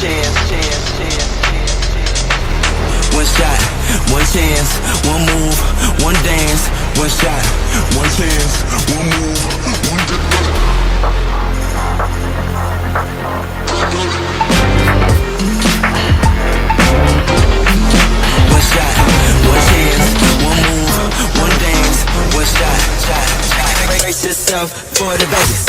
One shot, one chance, one move, one dance. One shot, one chance, one move, one dance. One shot, one chance, one move, one dance. One shot, shot. Brace yourself for the Vegas.